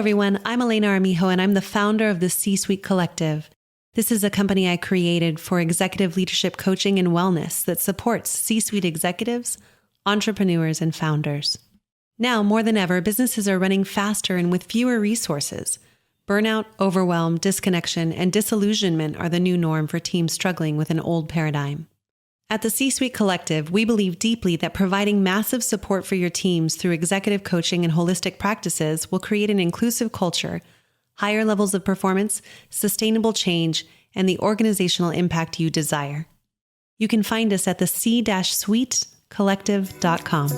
everyone. I'm Elena Armijo, and I'm the founder of the C-Suite Collective. This is a company I created for executive leadership coaching and wellness that supports C-suite executives, entrepreneurs, and founders. Now, more than ever, businesses are running faster and with fewer resources. Burnout, overwhelm, disconnection, and disillusionment are the new norm for teams struggling with an old paradigm. At the C-Suite Collective, we believe deeply that providing massive support for your teams through executive coaching and holistic practices will create an inclusive culture, higher levels of performance, sustainable change, and the organizational impact you desire. You can find us at the c-suitecollective.com.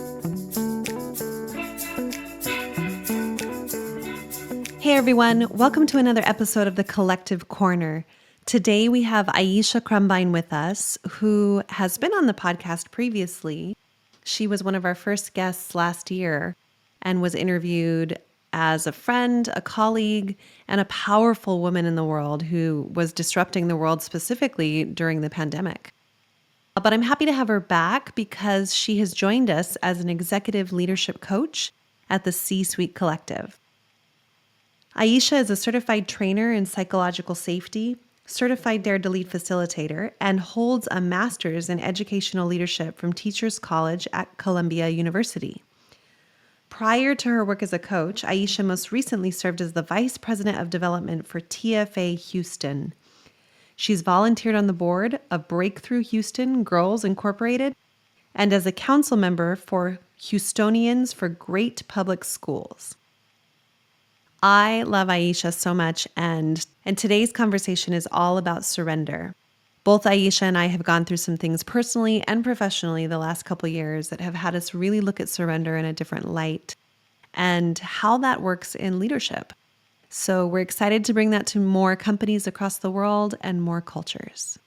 Hey everyone, welcome to another episode of the Collective Corner. Today we have Aisha Crumbine with us, who has been on the podcast previously. She was one of our first guests last year and was interviewed as a friend, a colleague, and a powerful woman in the world who was disrupting the world specifically during the pandemic. But I'm happy to have her back because she has joined us as an executive leadership coach at the C-Suite Collective. Aisha is a certified trainer in psychological safety, certified Dare to Lead facilitator, and holds a master's in educational leadership from Teachers College at Columbia University. Prior to her work as a coach, Aisha most recently served as the Vice President of Development for TFA Houston. She's volunteered on the board of Breakthrough Houston Girls Incorporated and as a council member for Houstonians for Great Public Schools. I love Aisha so much, and today's conversation is all about surrender. Both Aisha and I have gone through some things personally and professionally the last couple of years that have had us really look at surrender in a different light and how that works in leadership. So we're excited to bring that to more companies across the world and more cultures.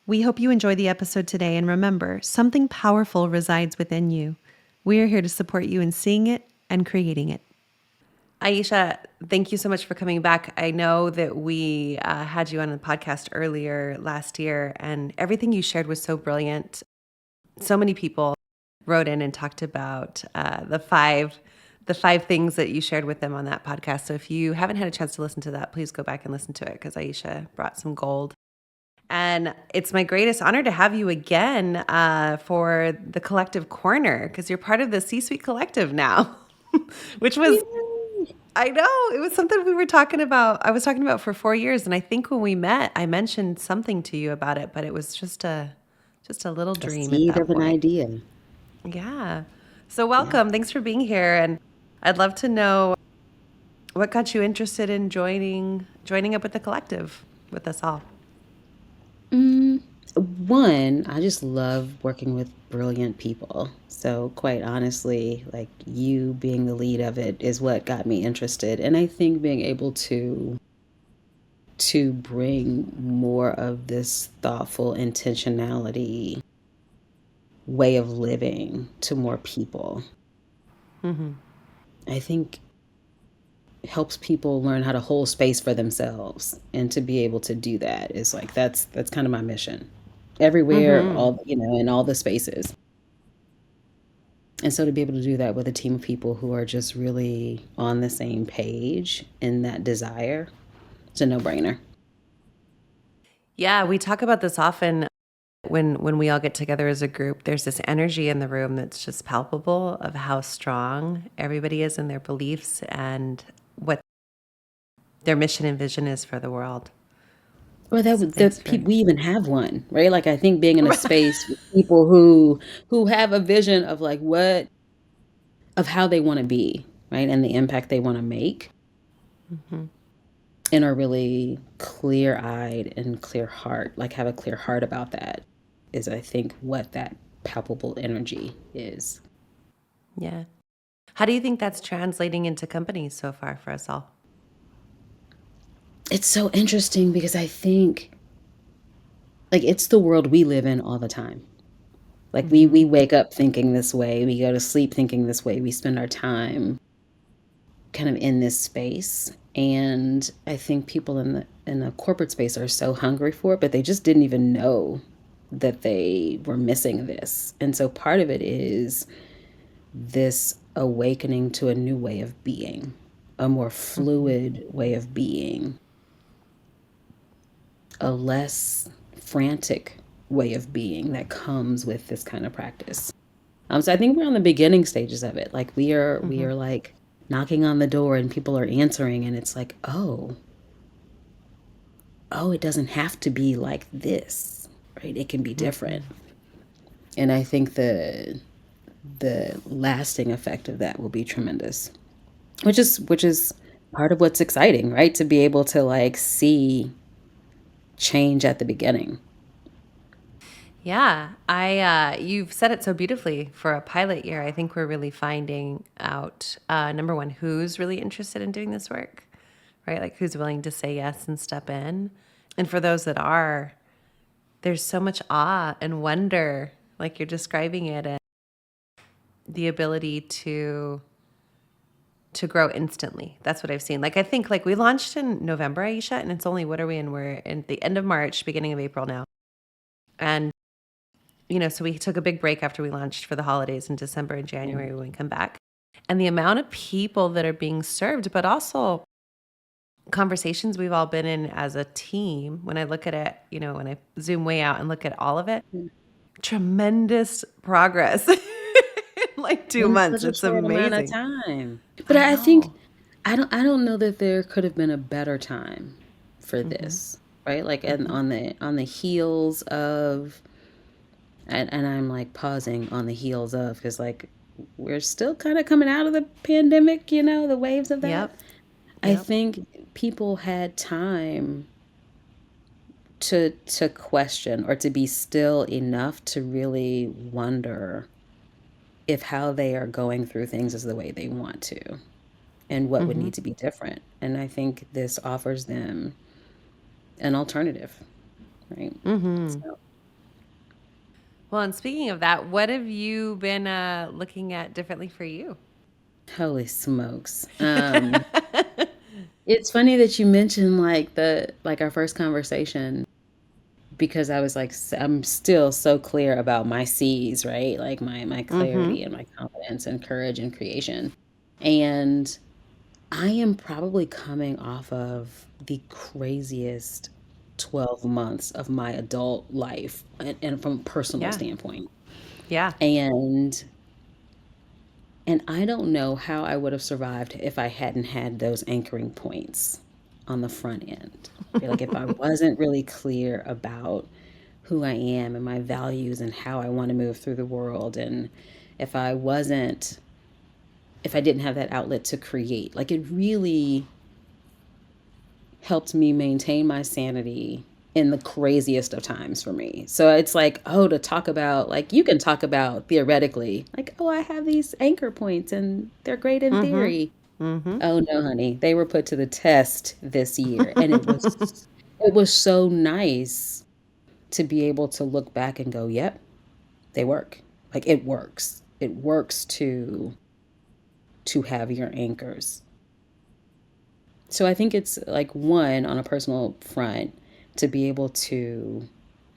We hope you enjoy the episode today, and remember, something powerful resides within you. We are here to support you in seeing it and creating it. Aisha, thank you so much for coming back. I know that we had you on the podcast earlier last year, and everything you shared was so brilliant. So many people wrote in and talked about the five things that you shared with them on that podcast. So if you haven't had a chance to listen to that, please go back and listen to it because Aisha brought some gold. And it's my greatest honor to have you again for the Collective Corner because you're part of the C-Suite Collective now, which was... I know. It was something we were talking about. I was talking about for 4 years. And I think when we met, I mentioned something to you about it, but it was just a little dream seed at that of an point. idea. Yeah. So welcome. Thanks for being here. And I'd love to know what got you interested in joining up with the collective with us all. One, I just love working with brilliant people. So quite honestly, like you being the lead of it is what got me interested. And I think being able to bring more of this thoughtful intentionality way of living to more people, I think helps people learn how to hold space for themselves, and to be able to do that is like that's kind of my mission everywhere, all in all the spaces. And so to be able to do that with a team of people who are just really on the same page in that desire, it's a no-brainer. Yeah, we talk about this often when we all get together as a group. There's this energy in the room that's just palpable of how strong everybody is in their beliefs and what their mission and vision is for the world. Or that So was thanks the for... people, we even have one, right? Like I think being in a space with people who have a vision of like what of how they want to be, right? And the impact they want to make. And are really clear-eyed and clear heart, like have a clear heart about that, is I think what that palpable energy is. Yeah. How do you think that's translating into companies so far for us all? It's so interesting because I think like it's the world we live in all the time. Like we wake up thinking this way, we go to sleep thinking this way, we spend our time kind of in this space. And I think people in the corporate space are so hungry for it, but they just didn't even know that they were missing this. And so part of it is this awakening to a new way of being, a more Mm-hmm. fluid way of being, a less frantic way of being that comes with this kind of practice. So I think we're on the beginning stages of it. Like we Mm-hmm. are like knocking on the door and people are answering, and it's like, oh, it doesn't have to be like this, right? It can be Mm-hmm. different. And I think the lasting effect of that will be tremendous. Which is part of what's exciting, right? To be able to like see change at the beginning. Yeah, I you've said it so beautifully for a pilot year. I think we're really finding out number one, who's really interested in doing this work, right? Like who's willing to say yes and step in. And for those that are, there's so much awe and wonder, like you're describing it, and the ability to grow instantly. That's what I've seen. Like I think like we launched in November, Aisha, and it's only what are we in? We're in the end of March, beginning of April now. And so we took a big break after we launched for the holidays in December and Yeah. January when we come back. And the amount of people that are being served, but also conversations we've all been in as a team, when I look at it, when I zoom way out and look at all of it, tremendous progress in like 2 months. Such a It's short amount of amazing. time. But I I think know. I don't know that there could have been a better time for Mm-hmm. this, right? Like and Mm-hmm. on the heels of and I'm like pausing on the heels of because like we're still kind of coming out of the pandemic, the waves of that. Yep. I Yep. think people had time to question or to be still enough to really wonder if how they are going through things is the way they want to and what would Mm-hmm. need to be different. And I think this offers them an alternative, right? Mm-hmm. So, Well, and speaking of that, what have you been looking at differently for you? holy smokes. It's funny that you mentioned like our first conversation because I was like I'm still so clear about my C's, right? Like my Mm-hmm. clarity and my confidence and courage and creation. And I am probably coming off of the craziest 12 months of my adult life and from a personal Yeah. standpoint. Yeah. And I don't know how I would have survived if I hadn't had those anchoring points on the front end. Right? Like if I wasn't really clear about who I am and my values and how I want to move through the world and if I wasn't if I didn't have that outlet to create. Like it really helped me maintain my sanity in the craziest of times for me. So it's like, oh, to talk about, like, you can talk about theoretically, like, oh, I have these anchor points and they're great in Mm-hmm. theory. Mm-hmm. Oh no, honey, they were put to the test this year. And it was so nice to be able to look back and go, yep, they work. Like it works. It works to have your anchors. So I think it's like one on a personal front to be able to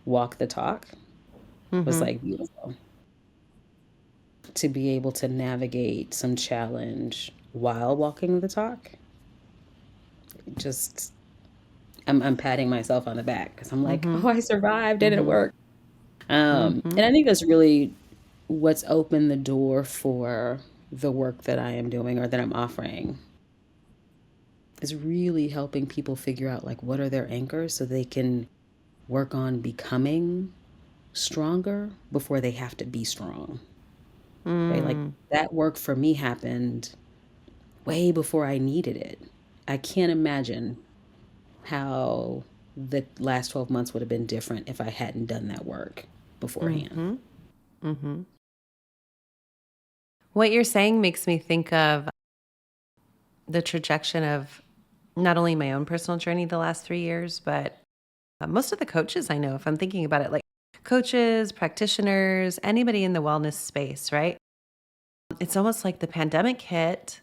walk the talk was Mm-hmm. like beautiful. To be able to navigate some challenge while walking the talk, just I'm patting myself on the back because I'm like, Mm-hmm. oh, I survived and it Mm-hmm. worked. Mm-hmm. And I think that's really what's opened the door for the work that I am doing or that I'm offering is really helping people figure out like what are their anchors so they can work on becoming stronger before they have to be strong. Right? Like Mm. that work for me happened way before I needed it. I can't imagine how the last 12 months would have been different if I hadn't done that work beforehand. Mm-hmm. Mm-hmm. What you're saying makes me think of the trajectory of not only my own personal journey the last 3 years, but most of the coaches I know, if I'm thinking about it, like coaches, practitioners, anybody in the wellness space, right? It's almost like the pandemic hit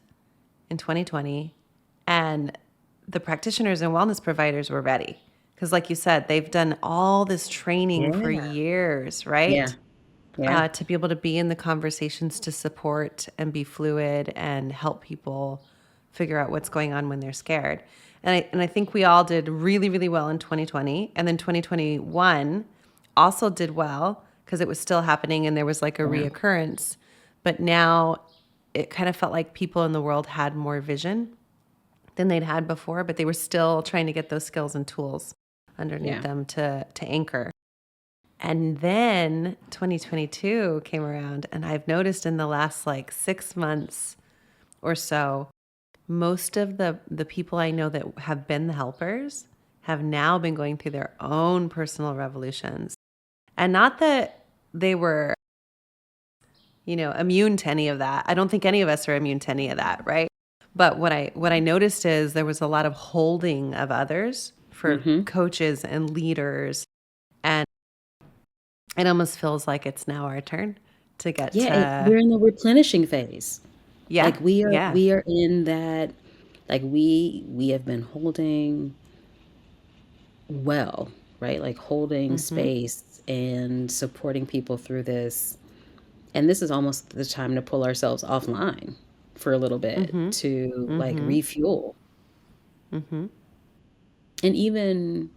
in 2020 and the practitioners and wellness providers were ready. Because, like you said, they've done all this training for Yeah. years, Yeah. right? Yeah. To be able to be in the conversations to support and be fluid and help people figure out what's going on when they're scared. And I think we all did really, really well in 2020. And then 2021 also did well because it was still happening and there was like a Yeah. reoccurrence. But now it kind of felt like people in the world had more vision than they'd had before, but they were still trying to get those skills and tools underneath Yeah. them to anchor. And then 2022 came around, and I've noticed in the last like 6 months or so, most of the people I know that have been the helpers have now been going through their own personal revolutions. And not that they were, immune to any of that. I don't think any of us are immune to any of that, right? But what I noticed is there was a lot of holding of others for Mm-hmm. coaches and leaders, and it almost feels like it's now our turn to get Yeah, and to we're in the replenishing phase. yeah, Like we are yeah. we are in that, like we have been holding well, right? Like holding Mhm. space and supporting people through this. And this is almost the time to pull ourselves offline for a little bit Mhm. to like Mhm. refuel. Mhm. And even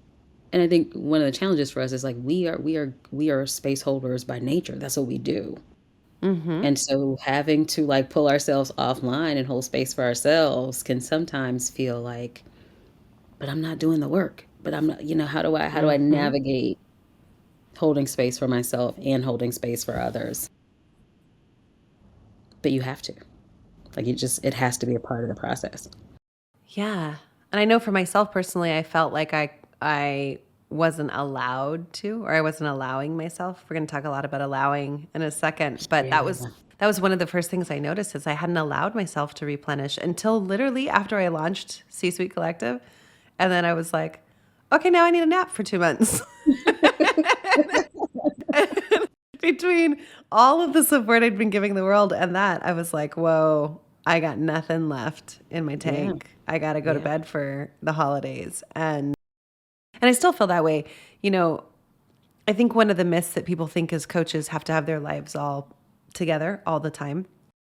and I think one of the challenges for us is like we are space holders by nature. That's what we do. Mhm. And so having to like pull ourselves offline and hold space for ourselves can sometimes feel like, but I'm not doing the work. But I'm not, how do I Mhm. navigate holding space for myself and holding space for others? But you have to. Like it has to be a part of the process. Yeah. And I know for myself personally, I felt like I wasn't allowed to, or I wasn't allowing myself. We're going to talk a lot about allowing in a second, but that Yeah. was that was one of the first things I noticed is I hadn't allowed myself to replenish until literally after I launched C-Suite Collective. And then I was like, okay, now I need a nap for 2 months. Between all of the support I'd been giving the world and that, I was like, whoa, I got nothing left in my Yeah. tank. I got to go to Yeah. bed for the holidays. And I still feel that way. You know, I think one of the myths that people think is coaches have to have their lives all together all the time,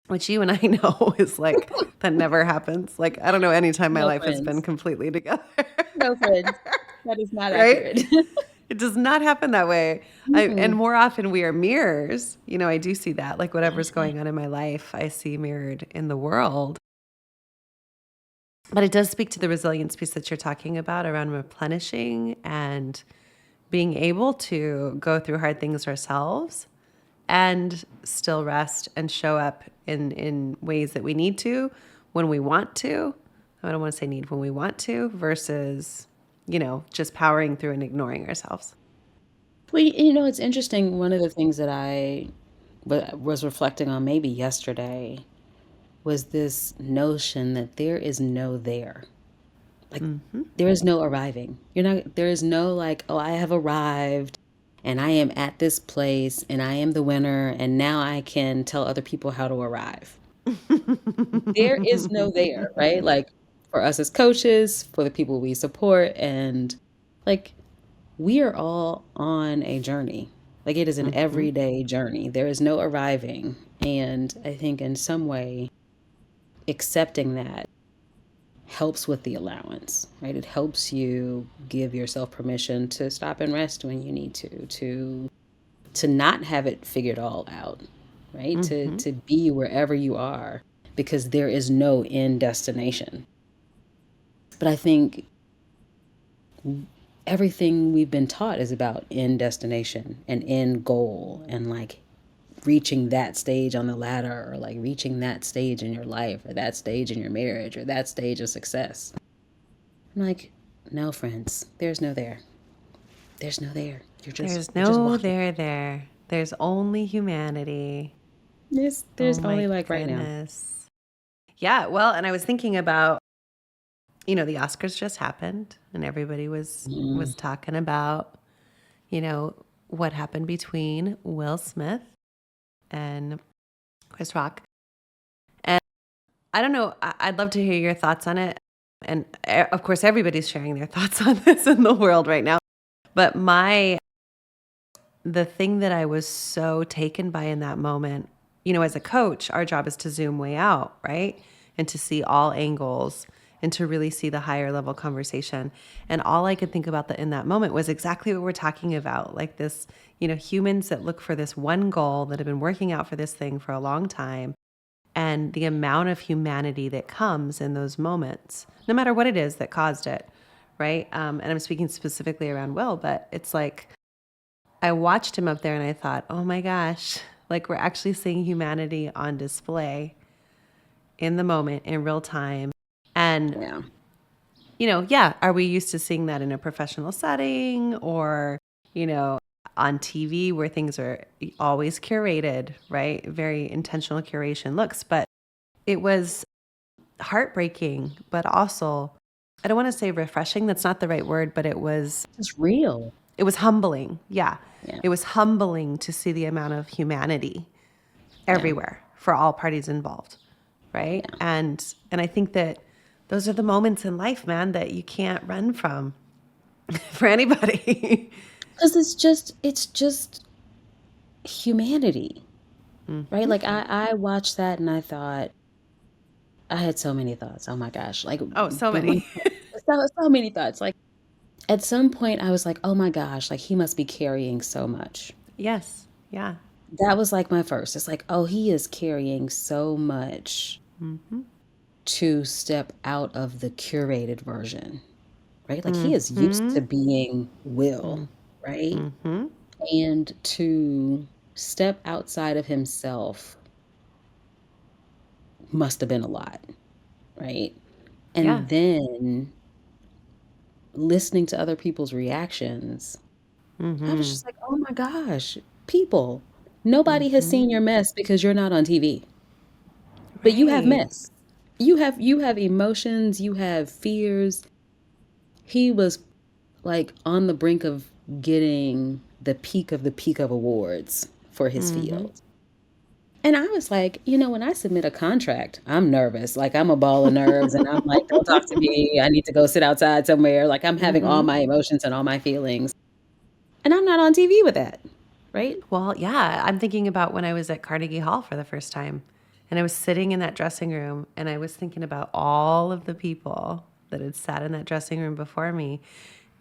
which you and I know is like that never happens. Like I don't know any time my No life has been friends. completely together. No friends. That is not Right? accurate. It does not happen that way. And Mm-mm. more often we are mirrors. I do see that. Like whatever's Yeah. going on in my life, I see mirrored in the world. But it does speak to the resilience piece that you're talking about around replenishing and being able to go through hard things ourselves and still rest and show up in ways that we need to when we want to. I don't want to say need when we want to versus, just powering through and ignoring ourselves. Well, it's interesting. One of the things that I was reflecting on maybe yesterday was this notion that there is no there. Like there is no arriving. There is no like, oh, I have arrived and I am at this place and I am the winner and now I can tell other people how to arrive. There is no there, right? Like for us as coaches, for the people we support, and like we are all on a journey. Like it is an Hmm. everyday journey. There is no arriving. And I think in some way, accepting that helps with the allowance, right? It helps you give yourself permission to stop and rest when you need to not have it figured all out, right? To be wherever you are because there is no end destination. But I think everything we've been taught is about end destination and end goal and like reaching that stage on the ladder or like reaching that stage in your life or that stage in your marriage or that stage of success. I'm like, no, friends, there's no there. There's no there. There's You're just no walking. there. There's only humanity. There's Oh my only like right now. goodness. Yeah, well, and I was thinking about, the Oscars just happened and everybody was Mm, talking about, you know, what happened between Will Smith and Chris Rock. And I don't know, I'd love to hear your thoughts on it. And of course, everybody's sharing their thoughts on this in the world right now. But the thing that I was so taken by in that moment, as a coach, our job is to zoom way out, right? and to see all angles and to really see the higher level conversation. And all I could think about in that moment was exactly what we're talking about. Like this, humans that look for this one goal, that have been working out for this thing for a long time, and the amount of humanity that comes in those moments, no matter what it is that caused it, right? And I'm speaking specifically around Will, but it's like I watched him up there and I thought, oh my gosh, like we're actually seeing humanity on display in the moment, in real time. And, Yeah. Are we used to seeing that in a professional setting or, on TV where things are always curated, right? Very intentional curation looks, but it was heartbreaking, but also, I don't want to say refreshing. That's not the right word, but It's real. it was humbling. Yeah. Yeah. It was humbling to see the amount of humanity Yeah. everywhere for all parties involved. Right. Yeah. And I think that those are the moments in life, man, that you can't run from for anybody. Because it's just humanity, right? Like I watched that and I thought, I had so many thoughts. Oh my gosh. Like Oh, so the one, many. so many thoughts. Like at some point I was like, oh my gosh, like he must be carrying so much. Yes. Yeah. That was like my first. It's like, oh, he is carrying so much to step out of the curated version, right? Like he is used to being Will, right? And to step outside of himself must have been a lot, right? Yeah. And then listening to other people's reactions, I was just like, oh my gosh, people, nobody has seen your mess because you're not on TV. But you have Right. mess. You have emotions, you have fears. He was like on the brink of getting the peak of awards for his field. And I was like, when I submit a contract, I'm nervous. Like I'm a ball of nerves and I'm like, don't talk to me. I need to go sit outside somewhere. Like I'm having all my emotions and all my feelings. And I'm not on TV with that. Right? Well, yeah, I'm thinking about when I was at Carnegie Hall for the first time and I was sitting in that dressing room and I was thinking about all of the people that had sat in that dressing room before me.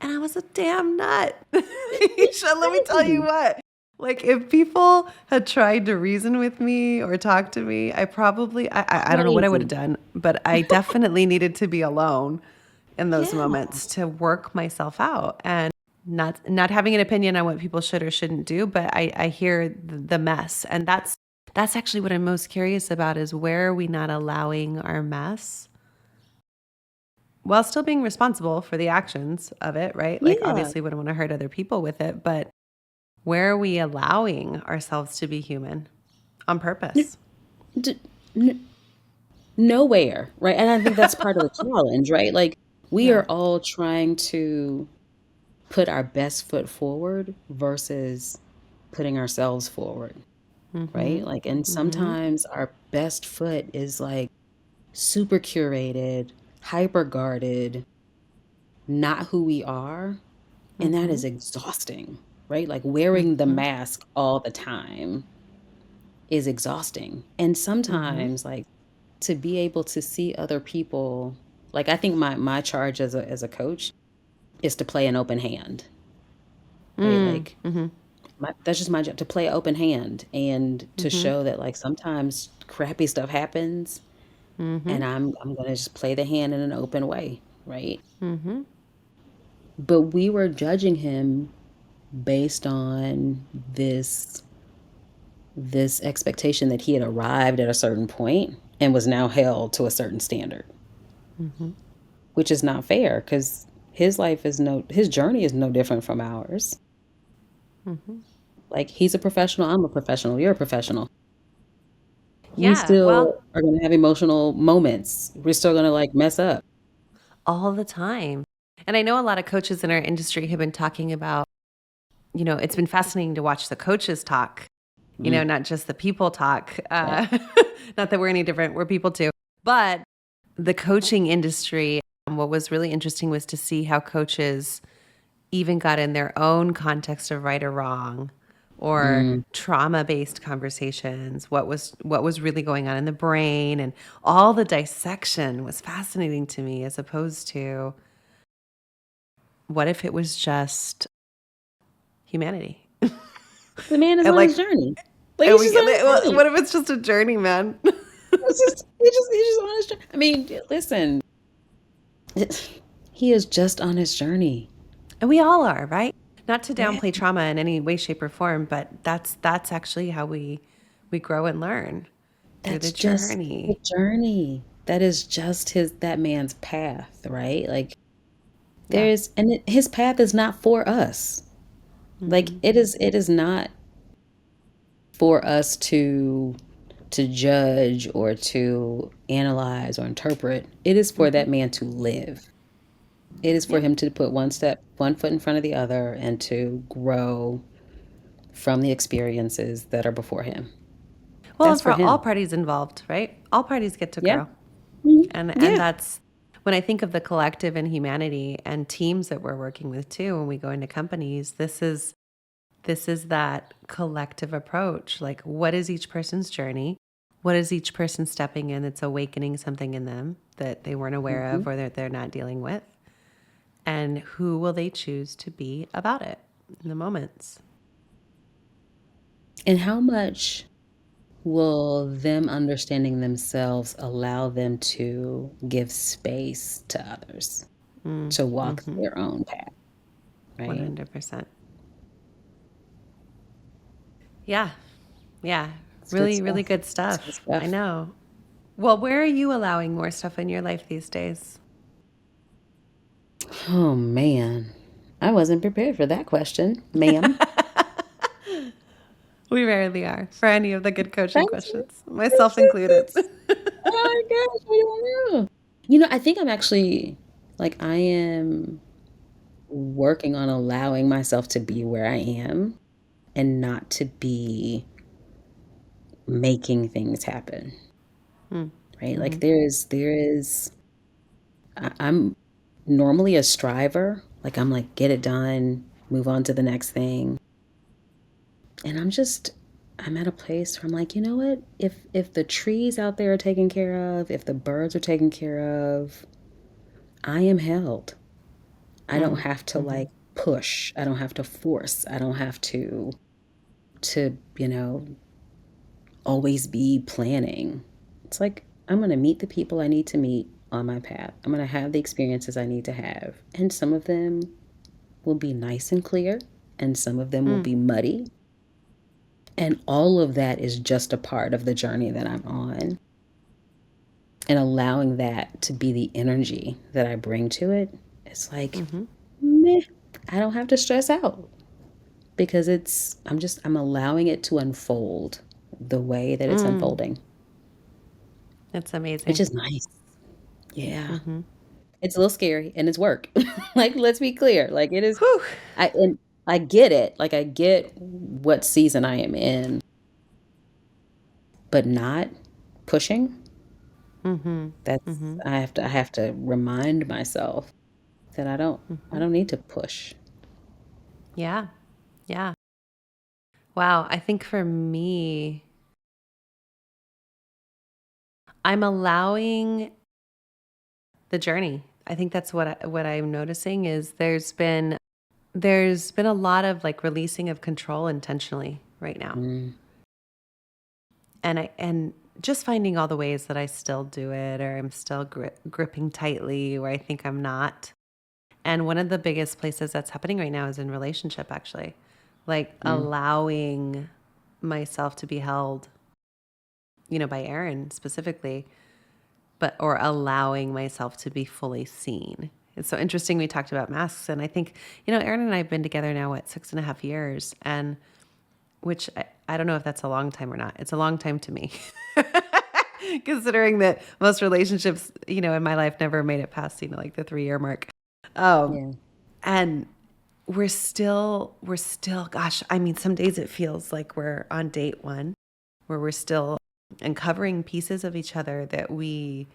And I was a damn nut. Aisha, let me tell you Exactly. what. Like, if people had tried to reason with me or talk to me, I don't know what I would have Crazy. done, but I definitely needed to be alone in those Yeah. moments to work myself out and not having an opinion on what people should or shouldn't do, but I hear the mess. And that's actually what I'm most curious about is where are we not allowing our mess while still being responsible for the actions of it, right? Like Yeah. obviously we don't want to hurt other people with it, but where are we allowing ourselves to be human on N- purpose? d- n- Nowhere, right? And I think that's part of the challenge, right? Like we Yeah. are all trying to put our best foot forward versus putting ourselves forward, right? Mm-hmm. Like, and Mm-hmm. sometimes our best foot is like super curated, hyper guarded, not who we are. And that Mm-hmm. is exhausting, right? Like wearing the Mm-hmm. mask all the time is exhausting. And Mm-hmm. sometimes, like, to be able to see other people, like, I think my charge as a coach is to play an open hand, right? Like, Mm-hmm. that's just my job to play an open hand and to Mm-hmm. show that like sometimes crappy stuff happens Mm-hmm. and I'm gonna just play the hand in an open way, right? Mm-hmm. But we were judging him based on this expectation that he had arrived at a certain point and was now held to a certain standard, Mm-hmm. which is not fair because his journey is no different from ours. Mm-hmm. Like he's a professional, I'm a professional, you're a professional. We Yeah. Well, still are gonna have emotional moments. We're still gonna like mess up. all the time. And I know a lot of coaches in our industry have been talking about, it's been fascinating to watch the coaches talk, Mm, not just the people talk. yeah. Not that we're any different, we're people too. But the coaching industry, what was really interesting was to see how coaches even got in their own context of right or wrong, or Mm. trauma-based conversations, what was really going on in the brain, and all the dissection was fascinating to me, as opposed to what if it was just humanity? The man is And on his like, journey. Like and he's we just on his journey. what if it's just a journey, man? He's just on his journey. I mean, listen, he is just on his journey. And we all are, right? Not to Yeah. downplay trauma in any way, shape, or form, but that's actually how we grow and learn, through the That's just the journey. journey. That is just that man's path, right? Like Yeah. his path is not for us. Like Mm-hmm. it is not for us to judge or to analyze or interpret. It is for Mm-hmm. that man to live. It is for Yeah. him to put one foot in front of the other and to grow from the experiences that are before him. Well, That's and for for all him. parties involved, right? All parties get to Yeah. grow. Mhm. And Yeah. that's when I think of the collective and humanity and teams that we're working with too, when we go into companies, this is that collective approach. Like, what is each person's journey? What is each person stepping in that's awakening something in them that they weren't aware Mhm. of or that they're not dealing with? And who will they choose to be about it in the moments? And how much will them understanding themselves allow them to give space to others to walk Mm-hmm. their own path, right? 100%. Yeah. Yeah. It's good Really, really stuff. good It's good stuff. I stuff. know. Well, where are you allowing more stuff in your life these days? Oh man. I wasn't prepared for that question, ma'am. We rarely are for any of the good coaching Thanks. questions, myself included. Oh my gosh, I don't know. I think I'm actually like I am working on allowing myself to be where I am and not to be making things happen, right? Like Mm-hmm. I'm normally a striver. Like I'm like get it done, move on to the next thing. And I'm at a place where I'm like, you know what? If the trees out there are taken care of, if the birds are taken care of, I am held. I don't have to Mm-hmm. like push. I don't have to force. I don't have to always be planning. It's like I'm going to meet the people I need to meet on my path. I'm going to have the experiences I need to have. And some of them will be nice and clear, and some of them will Mm. be muddy. And all of that is just a part of the journey that I'm on. And allowing that to be the energy that I bring to it, it's like, Mm-hmm. meh, I don't have to stress out because I'm allowing it to unfold the way that it's Mm. unfolding, It's which amazing. is nice. Yeah. Mm-hmm. It's a little scary and it's work. Like, let's be clear. Like it is, Whew. and I get it. Like I get what season I am in, but not pushing. Mm-hmm. That's Mm-hmm. I have to remind myself that I Mm-hmm. don't need to push. Yeah. Yeah. Wow. I think for me, I'm allowing the journey. I think that's what I'm noticing is there's been a lot of like releasing of control intentionally right now. Mm, And just finding all the ways that I still do it, or I'm still gripping tightly where I think I'm not. And one of the biggest places that's happening right now is in relationship, actually, like mm, allowing myself to be held, by Aaron specifically, or allowing myself to be fully seen. It's so interesting. We talked about masks, and I think, Aaron and I have been together now, 6.5 years, and which I don't know if that's a long time or not. It's a long time to me, considering that most relationships, in my life never made it past, like the 3-year mark. Um, yeah. and we're still, gosh, I mean, some days it feels like we're on date one, where we're still uncovering pieces of each other that we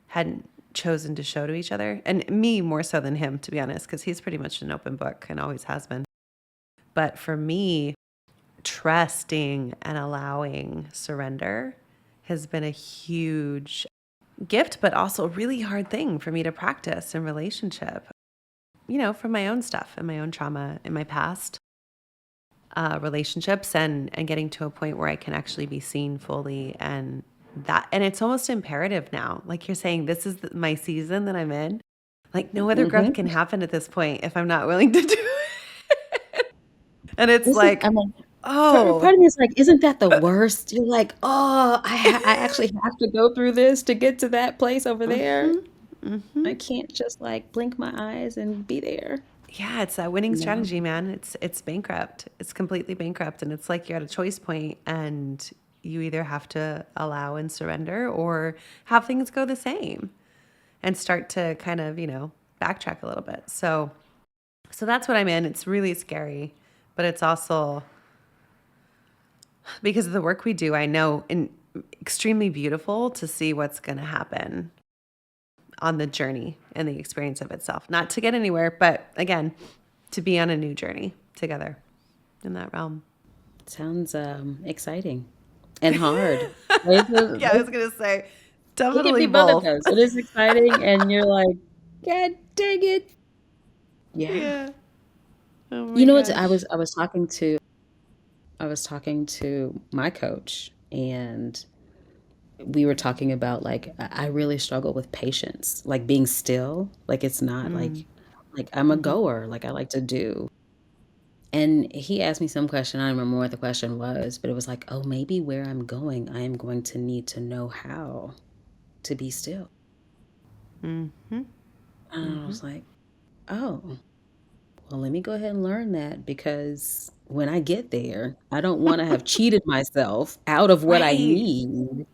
hadn't chosen to show to each other. And me more so than him, to be honest, because he's pretty much an open book and always has been. But for me, trusting and allowing surrender has been a huge gift, but also a really hard thing for me to practice in relationship, from my own stuff and my own trauma in my past relationships, and getting to a point where I can actually be seen fully. And it's almost imperative now. Like you're saying, this is my season that I'm in. Like no other growth can Mm-hmm. happen at this point if I'm not willing to do it. And it's This is, like, I mean, part oh, of me is like, isn't that the worst? You're like, oh, I actually have to go through this to get to that place over there. mm-hmm, mm-hmm. I can't just like blink my eyes and be there. Yeah, it's that winning No. strategy, man. It's bankrupt. It's completely bankrupt. And it's like you're at a choice point and you either have to allow and surrender or have things go the same and start to kind of, backtrack a little bit. So that's what I'm in. It's really scary, but it's also because of the work we do, I know extremely beautiful to see what's going to happen on the journey and the experience of itself. Not to get anywhere, but again, to be on a new journey together in that realm. Sounds exciting and hard. It's Yeah, I was going to say it can definitely be both of both. those. It is exciting, and you're like, God dang it. Yeah. Yeah. Oh You my know what? gosh. I was talking to my coach, and we were talking about like I really struggle with patience, like being still. Like it's not Mm. like I'm a Mm-hmm. goer, like I like to do. And he asked me some question. I don't remember what the question was, but it was like, oh, maybe where I'm going, I am going to need to know how to be still. Mm-hmm. And I Mm-hmm. was like, oh, well, let me go ahead and learn that because when I get there, I don't want to have cheated myself out of what I Right. need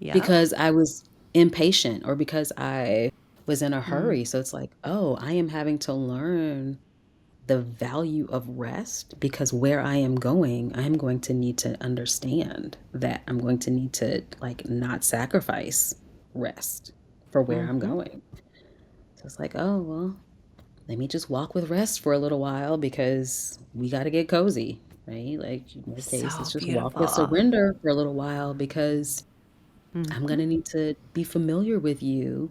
Yep. because I was impatient or because I was in a Mm. hurry. So it's like, oh, I am having to learn the value of rest because where I am going, I'm going to need to understand that I'm going to need to like not sacrifice rest for where I'm Mm-hmm. going. So it's like, oh, well, let me just walk with rest for a little while because we got to get cozy, right? Like in your case, let's So just walk with beautiful. surrender for a little while because I'm Mm-hmm. going to need to be familiar with you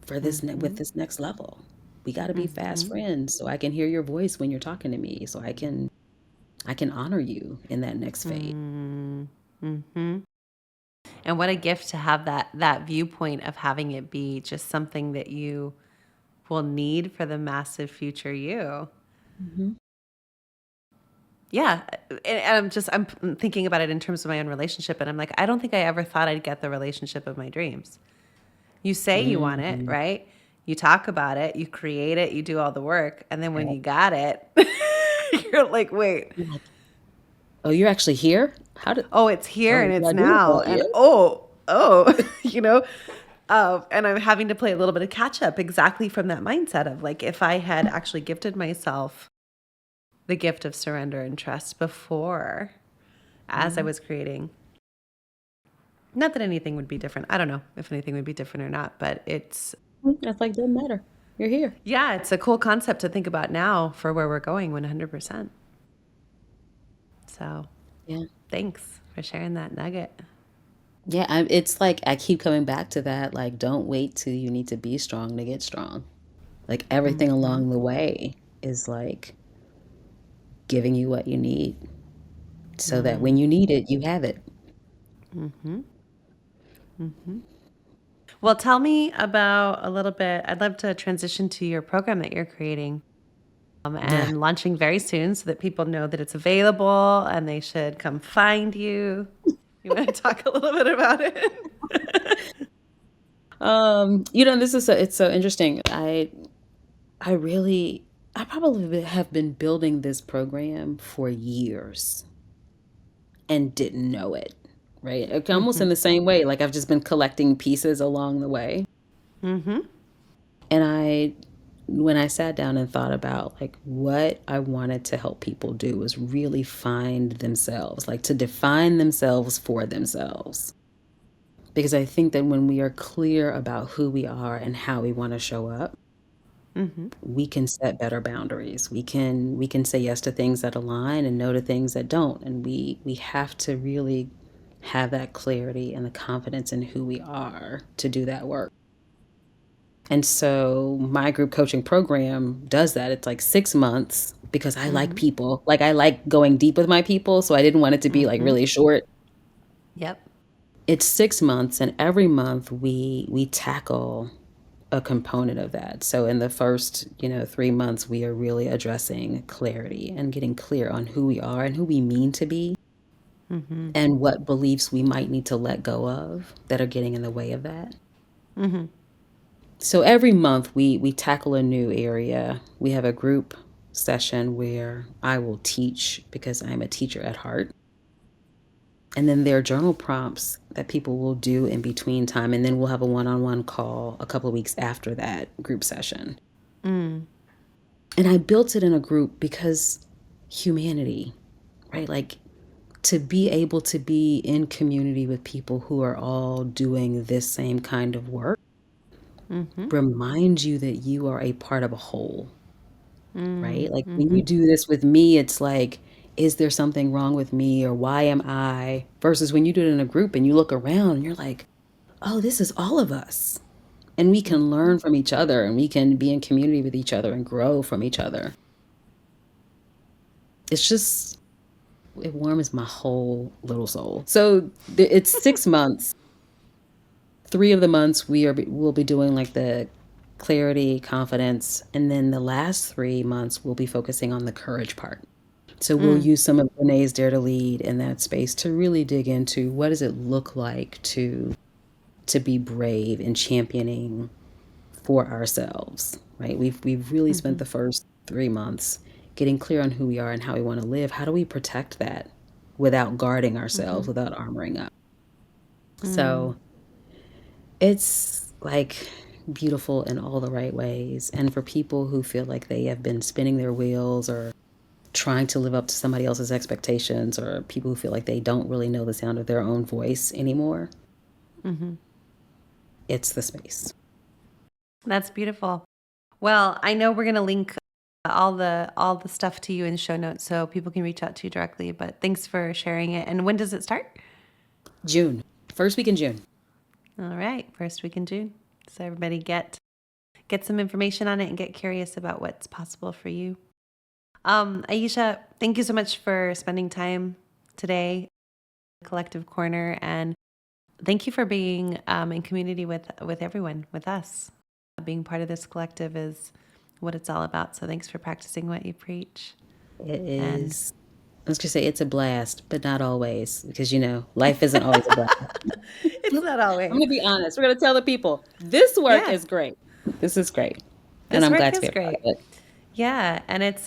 for with Mm-hmm. this next level. We got to be fast Mm-hmm. friends so I can hear your voice when you're talking to me so I can honor you in that next phase. Mm-hmm. And what a gift to have that viewpoint of having it be just something that you will need for the massive future you. Mhm. Yeah. I'm thinking about it in terms of my own relationship, and I'm like, I don't think I ever thought I'd get the relationship of my dreams. You say you want it, Mhm. right? You talk about it, you create it, you do all the work, and then when Yep. you got it, you're like, wait, You're like, "Oh, you're actually here? How did oh, it's here and oh, did it's I do this now, without and you?" oh, you know, and I'm having to play a little bit of catch up exactly from that mindset of like, if I had actually gifted myself the gift of surrender and trust before as I Mhm. was creating. Not that anything would be different. I don't know if anything would be different or not, but It's like, "Doesn't matter. You're here." yeah, it's a cool concept to think about now for where we're going 100%. So Yeah. thanks for sharing that nugget. Yeah, it's like I keep coming back to that, like, don't wait till you need to be strong to get strong. Like, everything Mm-hmm. along the way is, like, giving you what you need so that when you need it, you have it. Mm-hmm. Mm-hmm. Well, tell me about a little bit. I'd love to transition to your program that you're creating Yeah. and launching very soon so that people know that it's available and they should come find you. You want to talk a little bit about it? This is it's so interesting. I really I probably have been building this program for years and didn't know it, right? Like, almost Mm-hmm. in the same way, like I've just been collecting pieces along the way. Mm-hmm. And when I sat down and thought about like what I wanted to help people do was really find themselves, like to define themselves for themselves. Because I think that when we are clear about who we are and how we want to show up, we can set better boundaries. We can say yes to things that align and no to things that don't. And we have to really have that clarity and the confidence in who we are to do that work. And so my group coaching program does that. It's like 6 months because I like people. Like I like going deep with my people. So I didn't want it to be like really short. Yep. It's 6 months, and every month we tackle a component of that. So in the first, 3 months, we are really addressing clarity and getting clear on who we are and who we mean to be and what beliefs we might need to let go of that are getting in the way of that. So every month we tackle a new area. We have a group session where I will teach because I'm a teacher at heart. And then there are journal prompts that people will do in between time. And then we'll have a one-on-one call a couple of weeks after that group session. And I built it in a group because humanity, right? Like to be able to be in community with people who are all doing this same kind of work reminds you that you are a part of a whole, right? Like when you do this with me, it's like, is there something wrong with me or why am I? Versus when you do it in a group and you look around and you're like, oh, this is all of us. And we can learn from each other and we can be in community with each other and grow from each other. It's just, it warms my whole little soul. So it's 6 months. 3 of the months we'll be doing like the clarity, confidence, and then the last 3 months we'll be focusing on the courage part. So we'll use some of Renee's Dare to Lead in that space to really dig into what does it look like to be brave and championing for ourselves, right? We've really spent the first 3 months getting clear on who we are and how we want to live. How do we protect that without guarding ourselves, without armoring up? So it's like beautiful in all the right ways. And for people who feel like they have been spinning their wheels or trying to live up to somebody else's expectations, or people who feel like they don't really know the sound of their own voice anymore, it's the space. That's beautiful. Well, I know we're going to link all the stuff to you in the show notes so people can reach out to you directly, but thanks for sharing it. And when does it start? June. First week in June. All right. First week in June. So everybody get some information on it and get curious about what's possible for you. Aisha, thank you so much for spending time today, Collective Corner, and thank you for being in community with everyone, with us. Being part of this collective is what it's all about. So thanks for practicing what you preach. It is. I was going to say it's a blast, but not always, because life isn't always a blast. It's not always. I'm going to be honest. We're going to tell the people this work is great. This is great, and I'm glad to be a part of it. Yeah, and it's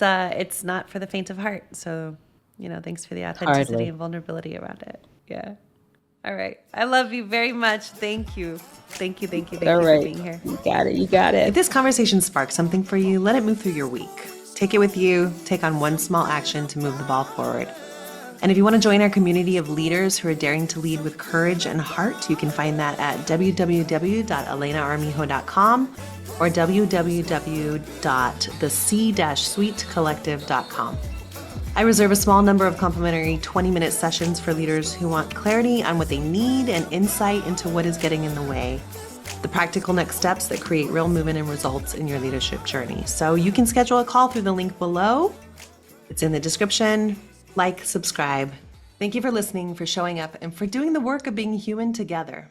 not for the faint of heart. So, thanks for the authenticity and vulnerability around it. Yeah. All right. I love you very much. Thank you. Thank you for being here. You got it. You got it. If this conversation sparks something for you, let it move through your week. Take it with you. Take on one small action to move the ball forward. And if you want to join our community of leaders who are daring to lead with courage and heart, you can find that at www.elenaarmijo.com or www.thec-suitecollective.com. I reserve a small number of complimentary 20-minute sessions for leaders who want clarity on what they need and insight into what is getting in the way. The practical next steps that create real movement and results in your leadership journey. So you can schedule a call through the link below. It's in the description. Like, subscribe. Thank you for listening, for showing up, and for doing the work of being human together.